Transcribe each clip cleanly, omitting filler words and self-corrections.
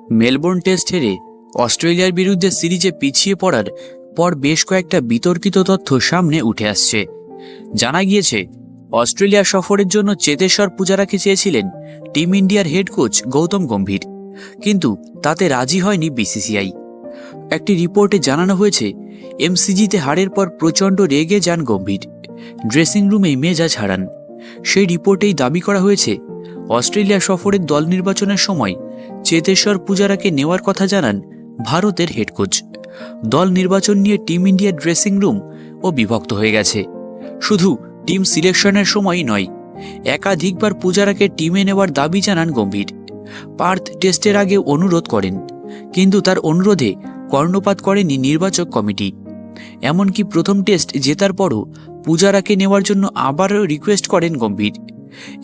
Melbourne test হেরে অস্ট্রেলিয়ার বিরুদ্ধে সিরিজে পিছিয়ে পড়ার পর বেশ কয়েকটা বিতর্কিত তথ্য সামনে উঠে আসছে। জানা গিয়েছে, অস্ট্রেলিয়া সফরের জন্য চেতেশ্বর পূজারাকে চেয়েছিলেন টিম ইন্ডিয়ার হেড কোচ গৌতম গম্ভীর, কিন্তু তাতে রাজি হয়নি বিসিসিআই। একটি রিপোর্টে জানানো হয়েছে, এমসিজিতে হারের পর প্রচণ্ড রেগে যান গম্ভীর, ড্রেসিং রুমেই মেজাজ হারান। সেই রিপোর্টেই দাবি করা হয়েছে, অস্ট্রেলিয়া সফরের দল নির্বাচনের সময় চেতেশ্বর পূজারাকে নেওয়ার কথা জানান ভারতের হেড কোচ। দল নির্বাচন নিয়ে টিম ইন্ডিয়ার ড্রেসিং রুম ও বিভক্ত হয়ে গেছে। শুধু টিম সিলেকশনের সময়ই নয়, একাধিকবার পূজারাকে টিমে নেওয়ার দাবি জানান গম্ভীর। পার্থ টেস্টের আগে অনুরোধ করেন, কিন্তু তার অনুরোধে কর্ণপাত করেনি নির্বাচক কমিটি। এমনকি প্রথম টেস্ট জেতার পরও পূজারাকে নেওয়ার জন্য আবারও রিকোয়েস্ট করেন গম্ভীর।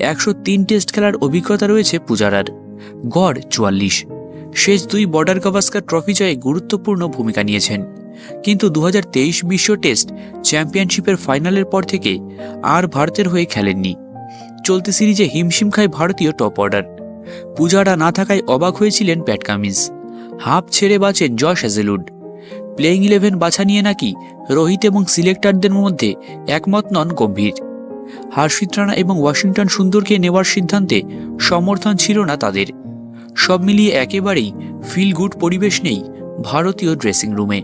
103 টেস্ট খেলার অভিজ্ঞতা রয়েছে পূজারার, গড় 44। শেষ 2 বর্ডার গাভাস্কার ট্রফি জয়ে গুরুত্বপূর্ণ ভূমিকা নিয়েছেন, কিন্তু 2023 বিশ্ব টেস্ট চ্যাম্পিয়নশিপের ফাইনালের পর থেকে আর ভারতের হয়ে খেলেননি। চলতি সিরিজে হিমশিম খায় ভারতীয় টপ অর্ডার। পূজারা না থাকায় অবাক হয়েছিলেন প্যাট কামিন্স। হাফ ছেড়ে বাঁচেন জশ হ্যাজেলউড। প্লেইং 11 বাছা নিয়ে নাকি রোহিত এবং সিলেক্টরদের মধ্যে একমত নন গম্ভীর। হর্ষিত রানা এবং ওয়াশিংটন সুন্দরকে নেওয়ার সিদ্ধান্তে সমর্থন ছিল না তাদের। সব মিলিয়ে একেবারেই ফিল গুড পরিবেশ নেই ভারতীয় ড্রেসিং রুমে।